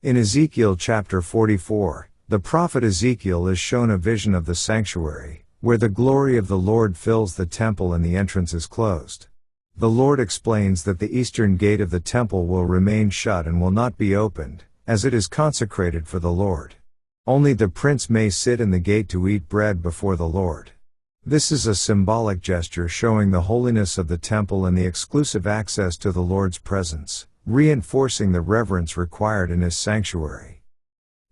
In Ezekiel Chapter 44, the prophet Ezekiel is shown a vision of the sanctuary, where the glory of the Lord fills the temple and the entrance is closed. The Lord explains that the eastern gate of the temple will remain shut and will not be opened, as it is consecrated for the Lord. Only the prince may sit in the gate to eat bread before the Lord. This is a symbolic gesture showing the holiness of the temple and the exclusive access to the Lord's presence, reinforcing the reverence required in His sanctuary.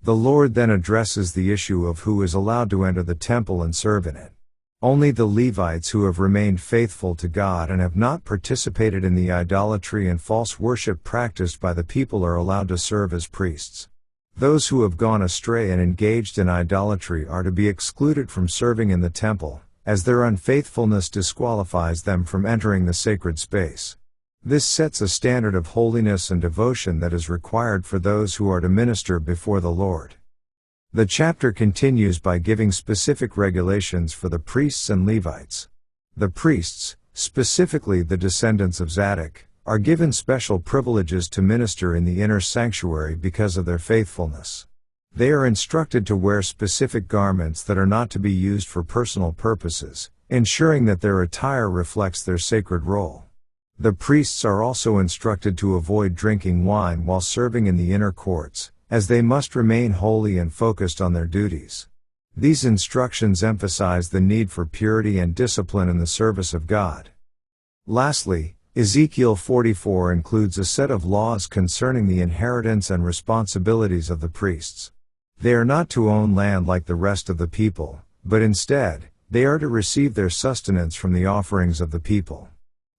The Lord then addresses the issue of who is allowed to enter the temple and serve in it. Only the Levites who have remained faithful to God and have not participated in the idolatry and false worship practiced by the people are allowed to serve as priests. Those who have gone astray and engaged in idolatry are to be excluded from serving in the temple, as their unfaithfulness disqualifies them from entering the sacred space. This sets a standard of holiness and devotion that is required for those who are to minister before the Lord. The chapter continues by giving specific regulations for the priests and Levites. The priests, specifically the descendants of Zadok, are given special privileges to minister in the inner sanctuary because of their faithfulness. They are instructed to wear specific garments that are not to be used for personal purposes, ensuring that their attire reflects their sacred role. The priests are also instructed to avoid drinking wine while serving in the inner courts, as they must remain holy and focused on their duties. These instructions emphasize the need for purity and discipline in the service of God. Lastly, Ezekiel 44 includes a set of laws concerning the inheritance and responsibilities of the priests. They are not to own land like the rest of the people, but instead, they are to receive their sustenance from the offerings of the people.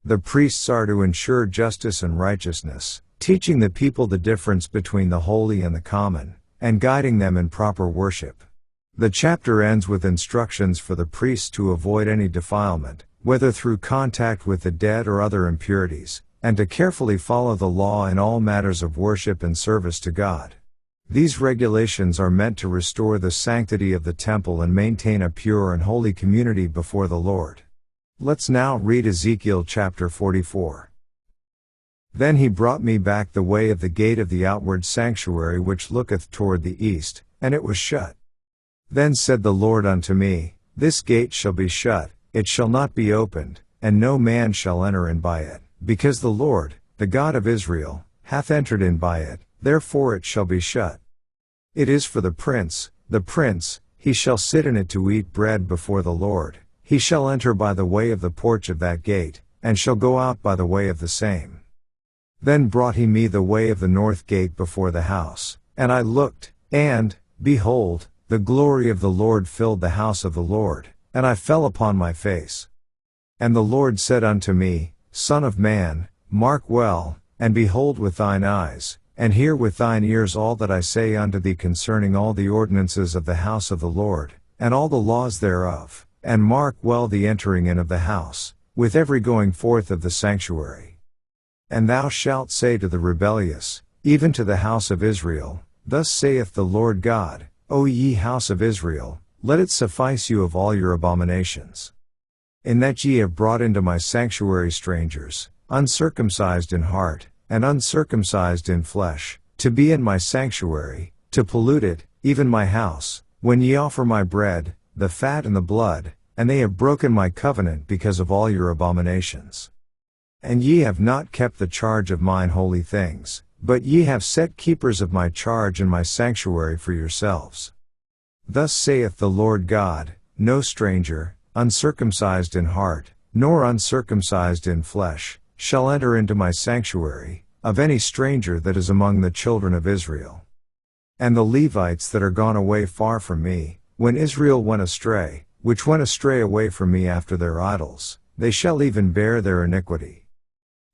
The priests are to ensure justice and righteousness, teaching the people the difference between the holy and the common, and guiding them in proper worship. The chapter ends with instructions for the priests to avoid any defilement, whether through contact with the dead or other impurities, and to carefully follow the law in all matters of worship and service to God. These regulations are meant to restore the sanctity of the temple and maintain a pure and holy community before the Lord. Let's now read Ezekiel chapter 44. Then he brought me back the way of the gate of the outward sanctuary which looketh toward the east, and it was shut. Then said the Lord unto me, This gate shall be shut, it shall not be opened, and no man shall enter in by it, because the Lord, the God of Israel, hath entered in by it, therefore it shall be shut. It is for the prince, he shall sit in it to eat bread before the Lord, he shall enter by the way of the porch of that gate, and shall go out by the way of the same. Then brought he me the way of the north gate before the house, and I looked, and, behold, the glory of the Lord filled the house of the Lord, and I fell upon my face. And the Lord said unto me, Son of man, mark well, and behold with thine eyes, and hear with thine ears all that I say unto thee concerning all the ordinances of the house of the Lord, and all the laws thereof, and mark well the entering in of the house, with every going forth of the sanctuary. And thou shalt say to the rebellious, even to the house of Israel, Thus saith the Lord God, O ye house of Israel, let it suffice you of all your abominations. In that ye have brought into my sanctuary strangers, uncircumcised in heart, and uncircumcised in flesh, to be in my sanctuary, to pollute it, even my house, when ye offer my bread, the fat and the blood, and they have broken my covenant because of all your abominations. And ye have not kept the charge of mine holy things, but ye have set keepers of my charge in my sanctuary for yourselves. Thus saith the Lord God, No stranger, uncircumcised in heart, nor uncircumcised in flesh, shall enter into my sanctuary, of any stranger that is among the children of Israel. And the Levites that are gone away far from me, when Israel went astray, which went astray away from me after their idols, they shall even bear their iniquity.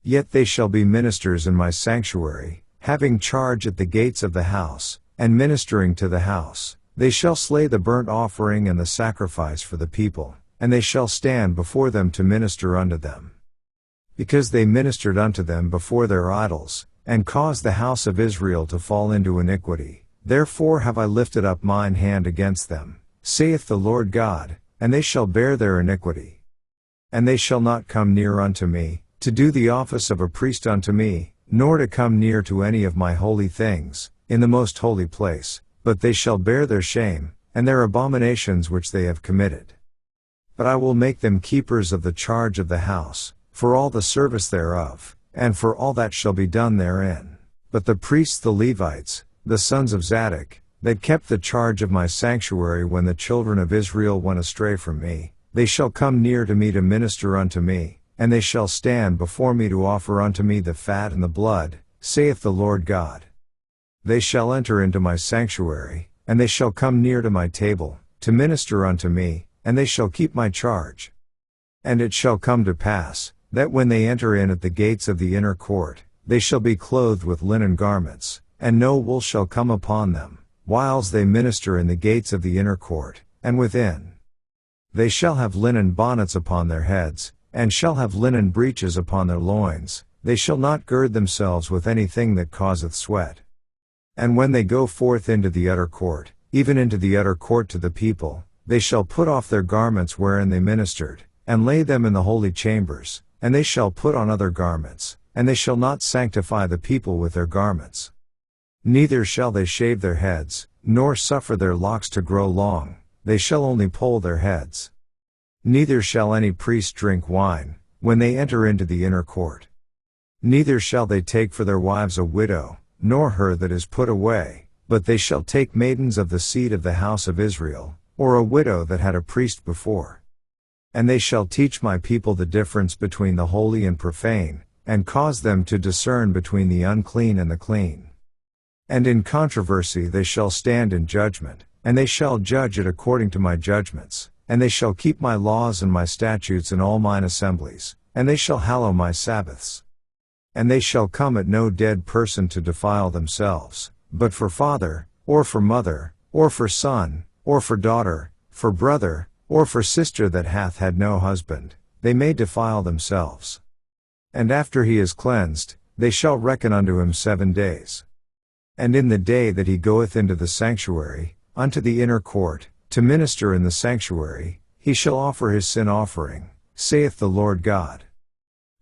Yet they shall be ministers in my sanctuary, having charge at the gates of the house, and ministering to the house. They shall slay the burnt offering and the sacrifice for the people, and they shall stand before them to minister unto them. Because they ministered unto them before their idols, and caused the house of Israel to fall into iniquity, therefore have I lifted up mine hand against them, saith the Lord God, and they shall bear their iniquity. And they shall not come near unto me, to do the office of a priest unto me, nor to come near to any of my holy things, in the most holy place, but they shall bear their shame, and their abominations which they have committed. But I will make them keepers of the charge of the house, for all the service thereof, and for all that shall be done therein. But the priests the Levites, the sons of Zadok, that kept the charge of my sanctuary when the children of Israel went astray from me, they shall come near to me to minister unto me, and they shall stand before me to offer unto me the fat and the blood, saith the Lord God. They shall enter into my sanctuary, and they shall come near to my table, to minister unto me, and they shall keep my charge. And it shall come to pass, that when they enter in at the gates of the inner court, they shall be clothed with linen garments, and no wool shall come upon them, whiles they minister in the gates of the inner court, and within. They shall have linen bonnets upon their heads, and shall have linen breeches upon their loins, they shall not gird themselves with anything that causeth sweat. And when they go forth into the utter court, even into the utter court to the people, they shall put off their garments wherein they ministered, and lay them in the holy chambers, and they shall put on other garments, and they shall not sanctify the people with their garments. Neither shall they shave their heads, nor suffer their locks to grow long, they shall only poll their heads. Neither shall any priest drink wine, when they enter into the inner court. Neither shall they take for their wives a widow, nor her that is put away, but they shall take maidens of the seed of the house of Israel, or a widow that had a priest before. And they shall teach my people the difference between the holy and profane, and cause them to discern between the unclean and the clean. And in controversy they shall stand in judgment, and they shall judge it according to my judgments, and they shall keep my laws and my statutes in all mine assemblies, and they shall hallow my Sabbaths. And they shall come at no dead person to defile themselves, but for father, or for mother, or for son, or for daughter, for brother, or for sister that hath had no husband, they may defile themselves. And after he is cleansed, they shall reckon unto him 7 days. And in the day that he goeth into the sanctuary, unto the inner court, to minister in the sanctuary, he shall offer his sin offering, saith the Lord God.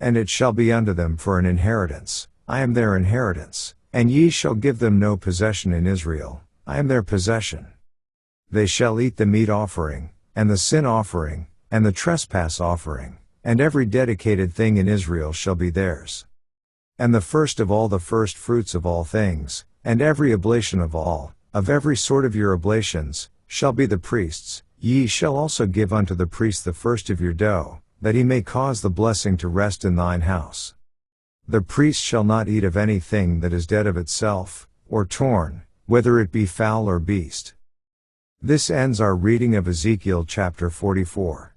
And it shall be unto them for an inheritance, I am their inheritance, and ye shall give them no possession in Israel, I am their possession. They shall eat the meat offering, and the sin offering, and the trespass offering, and every dedicated thing in Israel shall be theirs. And the first of all the first fruits of all things, and every oblation of every sort of your oblations, shall be the priest's. Ye shall also give unto the priest the first of your dough, that he may cause the blessing to rest in thine house. The priest shall not eat of anything that is dead of itself, or torn, whether it be fowl or beast. This ends our reading of Ezekiel chapter 44.